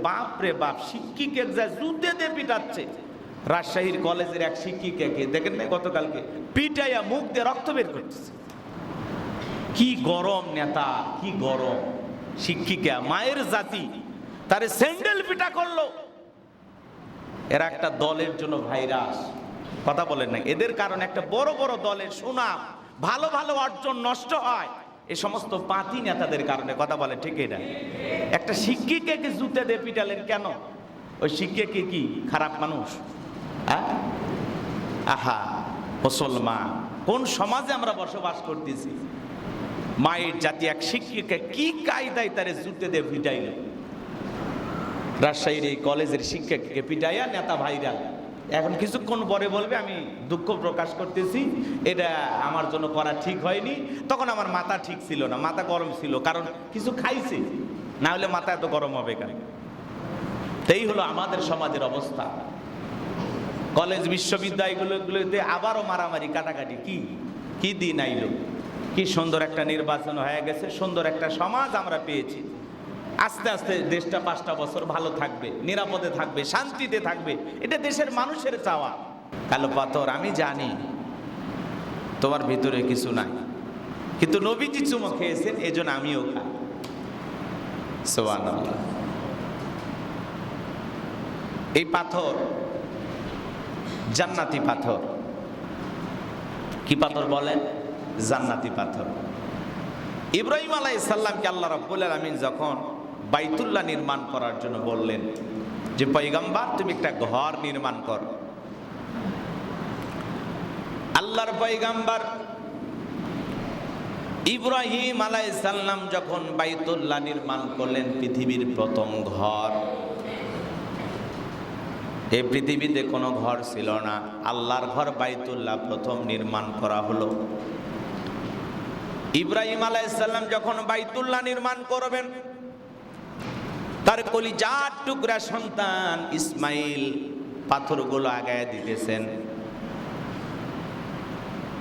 বাপ রে বাপ, শিক্ষিকে যা জুতে দিয়ে পিটাচ্ছে। রাজশাহীর কলেজের এক শিক্ষিকাকে দেখেন না গতকালকে পিটাইয়া মুখ দিয়ে রক্ত বের করতেছে। কি গরম নেতা, কি গরম শিক্ষিকা, মায়ের জাতি, তারে স্যান্ডেল পিটা করলো। এরা একটা দলের জন্য ভাইরাস, কথা বলেন না, এদের কারণে একটা বড় বড় দলের সুনাম, ভালো ভালো অর্জন নষ্ট হয় এই সমস্ত পাতি নেতাদের কারণে, কথা বলে ঠিক না? একটা শিক্ষিকাকে জুতে দিয়ে পিটালেন কেন? ওই শিক্ষিকা কি খারাপ মানুষ? আহা মুসলমান, কোন সমাজে আমরা বসবাস করতেছি? মায়ের জাতি এক শিক্ষিকা কি কায়দায় তারে জুতে দিয়ে পিটাইল। রাজশাহীর এই কলেজের শিক্ষককে পিটাইয়া নেতা ভাইরাল। এখন কিছুক্ষণ পরে বলবে আমি দুঃখ প্রকাশ করতেছি, এটা আমার জন্য করা ঠিক হয়নি, তখন আমার মাথা ঠিক ছিল না, মাথা গরম ছিল, কারণ কিছু খাইছে, না হলে মাথা এত গরম হবে কেন? এই হলো আমাদের সমাজের অবস্থা। কলেজ বিশ্ববিদ্যালয়গুলোতে আবারও মারামারি কাটাকাটি, কি কি দিন আইলো, কি সুন্দর একটা নির্বাচন হয়ে গেছে, সুন্দর একটা সমাজ আমরা পেয়েছি। আস্তে আস্তে দেশটা 5টা বছর ভালো থাকবে, নিরাপদে থাকবে, শান্তিতে থাকবে, এটা দেশের মানুষের চাওয়া। কালো পাথর, আমি জানি তোমার ভিতরে কিছু নাই, কিন্তু নবীজি চুমো খেয়েছেন, এজন্য আমিও খাই। সুবহানাল্লাহ। এই পাথর জান্নাতি পাথর। কি পাথর বলেন? জান্নাতি পাথর। ইব্রাহিম আলাইহিস সালামকে আল্লাহ রাব্বুল আলামিন যখন বাইতুল্লাহ নির্মাণ করার জন্য বললেন যে পয়গম্বর তুমি একটা ঘর নির্মাণ কর, আল্লাহর পয়গম্বর ইব্রাহিম আলাইহিস সালাম যখন বাইতুল্লাহ নির্মাণ করলেন, পৃথিবীর প্রথম ঘর। এই পৃথিবীতে কোনো ঘর ছিল না, আল্লাহর ঘর বাইতুল্লাহ প্রথম নির্মাণ করা হলো। ইব্রাহিম আলাইহিস সালাম যখন বাইতুল্লাহ নির্মাণ করবেন, তার কলিজার টুকরা সন্তান ইসমাইল পাথরগুলো আগায় দিতেছেন,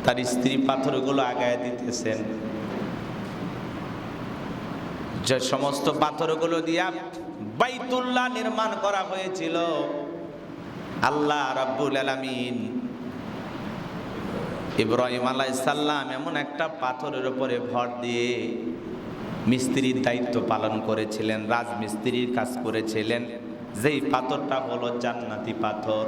তার স্ত্রী পাথরগুলো আগায় দিতেছেন। যে সমস্ত পাথরগুলো দিয়া বাইতুল্লাহ নির্মাণ করা হয়েছিল, আল্লাহ রাব্বুল আলামিন ইব্রাহিম আলাইহিস সালাম এমন একটা পাথরের উপরে ভর দিয়ে মিস্ত্রির দায়িত্ব পালন করেছিলেন, রাজমিস্ত্রির কাজ করেছিলেন, যেই পাথরটা হলো জান্নাতি পাথর।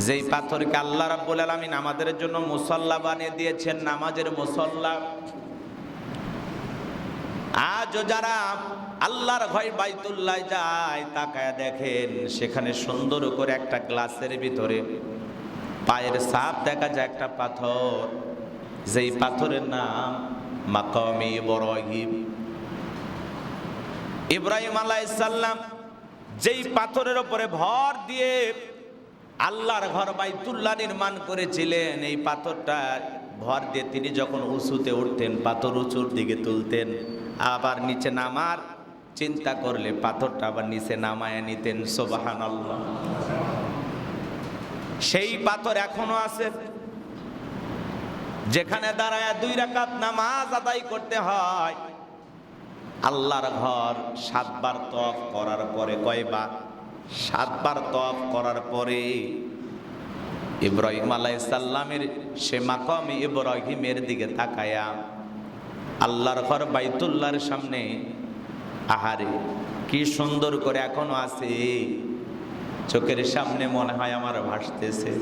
যেই পাথরকে আল্লাহ রাব্বুল আলামিন আমাদের জন্য মুসল্লা বানিয়ে দিয়েছেন, নামাজের মুসল্লা। আজও যারা আল্লাহর ঘর বাইতুল্লাহ যায়, তাকায় দেখেন সেখানে সুন্দর করে একটা গ্লাসের ভিতরে পায়ের ছাপ দেখা যায়, একটা পাথর, যেই পাথরের নাম মাকামে ইব্রাহিম। ইব্রাহিম আলাইহিস সালাম যেই পাথরের উপরে ভর দিয়ে আল্লাহর ঘর বাইতুল্লাহ নির্মাণ করেছিলেন, এই পাথরটা ভর দিয়ে তিনি যখন উঁচুতে উঠতেন, পাথর উঁচুর দিকে তুলতেন, আবার নিচে নামার চিন্তা করলে পাথরটা আবার নিচে নামায় নিতেন। সুবহানাল্লাহ। সেই পাথর এখনো আছে, যেখানে দাঁড়ায় 2 রাকাত নামাজ আদায় করতে হয়। আল্লাহর ঘর 7 বার তওয়াফ করার পরে, কয়বার? 7 বার তওয়াফ করার পরে ইব্রাহিম আলাইহিস সালামের সে মাকামে ইব্রাহিমের দিকে তাকায়া আল্লাহর ঘর বাইতুল্লাহর সামনে, আহারে কি সুন্দর করে এখনো আছে, চোখের সামনে মনে হয় আমার ভাসতেছে।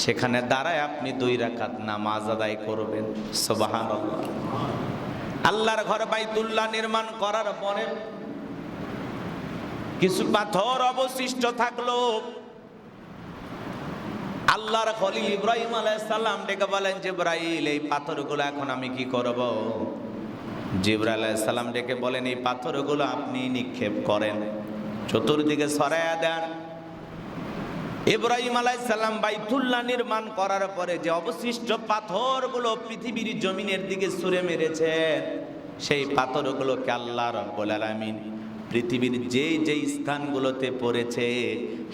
সেখানে দাঁড়ায় আপনি 2 রাকাত নামাজ আদায় করবেন। সুবহানাল্লাহ। আল্লাহর ঘর বাইতুল্লাহ নির্মাণ করার পরে কিছু পাথর অবশিষ্ট থাকলো। আল্লাহর খলিল ইব্রাহিম আলাইহিস সালাম ডেকে বলেন, জিবরাইল এই পাথরগুলো এখন আমি কি করব? জিবরাইল আলাইহিস সালাম ডেকে বলেন, এই পাথরগুলো আপনি নিক্ষেপ করেন, চতুর্দিকে ছড়ায়া দেন। ইব্রাহিম আলাইহিস সালাম বাইতুল্লাহ নির্মাণ করার পরে যে অবশিষ্ট পাথরগুলো পৃথিবীর জমিনের দিকে ছুঁড়ে মেরেছেন, সেই পাথরগুলোকে আল্লাহ রাব্বুল আলামিন পৃথিবীর যেই যেই স্থানগুলোতে পড়েছে,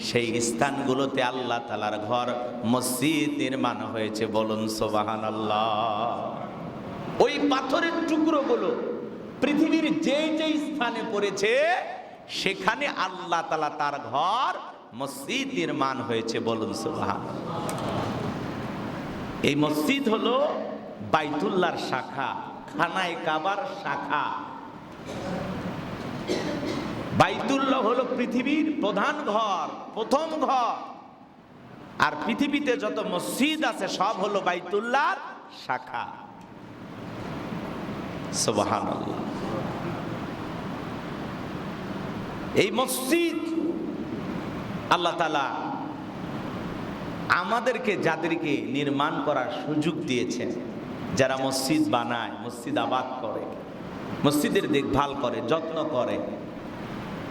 সেই স্থানগুলোতে আল্লাহ তাআলার ঘর মসজিদ নির্মাণ হয়েছে। বলুন সুবহানাল্লাহ। ওই পাথরের টুকরোগুলো পৃথিবীর যেই যেই স্থানে পড়েছে সেখানে আল্লাহ তাআলা তার ঘর মসজিদ নির্মাণ হয়েছে। বলুন সুবহানাল্লাহ। এই মসজিদ হলো বাইতুল্লাহর শাখা, খানায়ে কাবার শাখা। বাইতুল্লাহ হলো পৃথিবীর প্রধান ঘর, প্রথম ঘর। আর পৃথিবীতে যত মসজিদ আছে সব হলো বাইতুল্লাহর শাখা। সুবহানাল্লাহ। এই মসজিদ আল্লাহ তাআলা আমাদেরকে, যাদেরকে নির্মাণ করার সুযোগ দিয়েছেন, যারা মসজিদ বানায়, মসজিদ আবাদ করে, মসজিদের দেখভাল করে, যত্ন করে,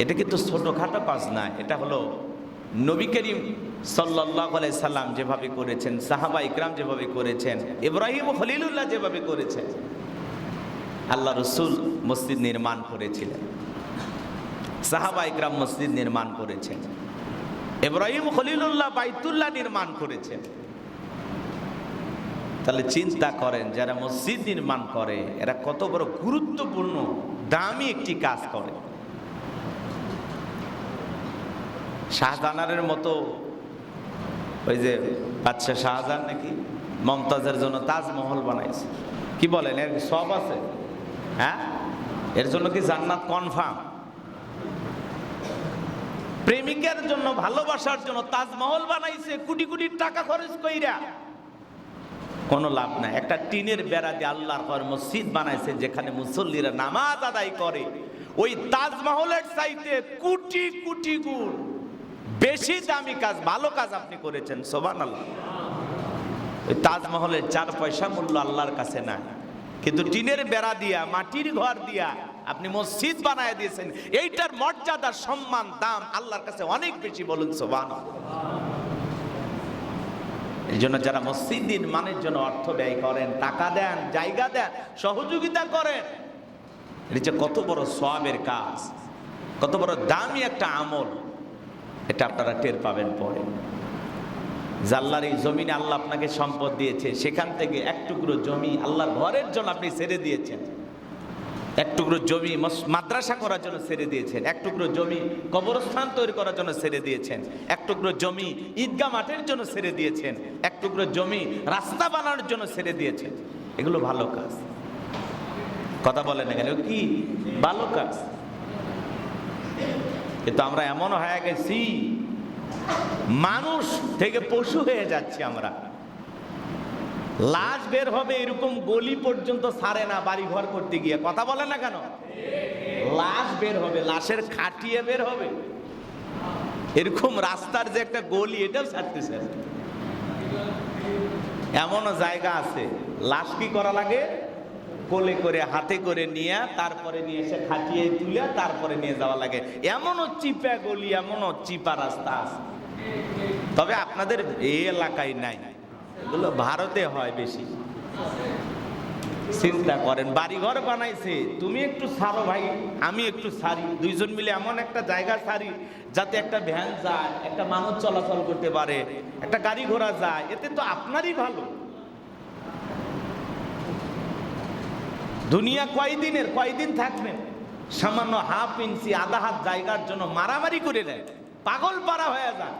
এটা কিন্তু ছোটখাটো কাজ না। এটা হলো নবী করিম সাল্লাল্লাহু আলাইহি সাল্লাম যেভাবে করেছেন, সাহাবা ইকরাম যেভাবে করেছেন, ইব্রাহিম খলিলুল্লাহ যেভাবে করেছেন, আল্লাহ রসুল মসজিদ নির্মাণ করেছিলেন, সাহাবা ইকরাম মসজিদ নির্মাণ করেছেন, ইব্রাহিম খলিলুল্লাহ বাইতুল্লাহ নির্মাণ করেছেন। তাহলে চিন্তা করেন, যারা মসজিদ নির্মাণ করে এরা কত বড় গুরুত্বপূর্ণ দামি একটি কাজ করে। শাহজাহানের মতো, ওই যে বাদশাহ শাহজাহান নাকি মমতাজের জন্য তাজমহল বানাইছে, কি বলেন, এর সব আছে? হ্যাঁ, এর জন্য কি জান্নাত কনফার্ম? প্রেমিকের জন্য, ভালোবাসার জন্য তাজমহল বানাইছে, কোটি কোটি টাকা খরচ কইরা, কোনো লাভ নাই। একটা টিনের বেড়া দিয়ে আল্লাহর ঘর মসজিদ বানাইছে, যেখানে মুসল্লিরা নামাজ আদায় করে। ওই তাজমহলের চাইতে কোটি কোটি গুণ বেশি দামি কাজ, ভালো কাজ আপনি করেছেন। সুবহানাল্লাহ। ওই তাজমহলের 4 পয়সা মূল্য আল্লাহর কাছে নাই, কিন্তু টিনের বেড়া দিয়া, মাটির ঘর দিয়া আপনি মসজিদ বানায় দিয়েছেন। এইটার মর্যাদা, সম্মান, দাম আল্লাহর কাছে অনেক বেশি। বলুন সুবহানাল্লাহ। এই জন্য যারা মসজিদ নির্মাণের জন্য অর্থ ব্যয় করেন, টাকা দেন, জায়গা দেন, সহযোগিতা করেন, এটা কত বড় সওয়াবের কাজ, কত বড় দামি একটা আমল, এটা আপনারা টের পাবেন পরে। জাল্লার এই জমিনে আল্লাহ আপনাকে সম্পদ দিয়েছে, সেখান থেকে এক টুকরো জমি আল্লাহর ঘরের জন্য আপনি ছেড়ে দিয়েছেন, এক টুকরো জমি মাদ্রাসা করার জন্য ছেড়ে দিয়েছেন, এক টুকরো জমি কবরস্থান তৈরি করার জন্য ছেড়ে দিয়েছেন, এক টুকরো জমি ঈদগাহ মাঠের জন্য ছেড়ে দিয়েছেন, এক টুকরো জমি রাস্তা বানানোর জন্য ছেড়ে দিয়েছেন। এগুলো ভালো কাজ। কথা বলেন না কেন? কি ভালো কাজ? কিন্তু আমরা এমন হয়ে গেছি, মানুষ থেকে পশু হয়ে যাচ্ছি আমরা। লাশ বের হবে এরকম গলি পর্যন্ত ছাড়ে না বাড়ি ঘর করতে গিয়ে। কথা বলে না কেন? লাশ বের হবে, লাশের খাটিয়ে বের হবে, এরকম রাস্তার যে একটা গলি, এটাও ছাড়তেছে। এমনও জায়গা আছে, লাশ কি করা লাগে, কোলে করে, হাতে করে নিয়ে, তারপরে নিয়ে এসে খাটিয়ে তুলে তারপরে নিয়ে যাওয়া লাগে। এমনও চিপা গলি, এমনও চিপা রাস্তা আছে। তবে আপনাদের এই এলাকায় নাই, এগুলো ভারতে হয় বেশি। চিন্তা করেন, বাড়িঘর বানাইছে, তুমি একটু ছাড়ো ভাই, আমি একটু ছাড়ি, দুইজন মিলে এমন একটা জায়গা ছাড়ি যাতে একটা ভ্যান যায়, একটা মানুষ চলাচল করতে পারে, একটা গাড়ি ঘোড়া যায়, এতে তো আপনারই ভালো। দুনিয়া কয়দিনের, কয়দিন থাকবেন? সামান্য হাফ ইঞ্চি, আধা হাত জায়গার জন্য মারামারি করে নেয়, পাগল পারা হয়ে যায়।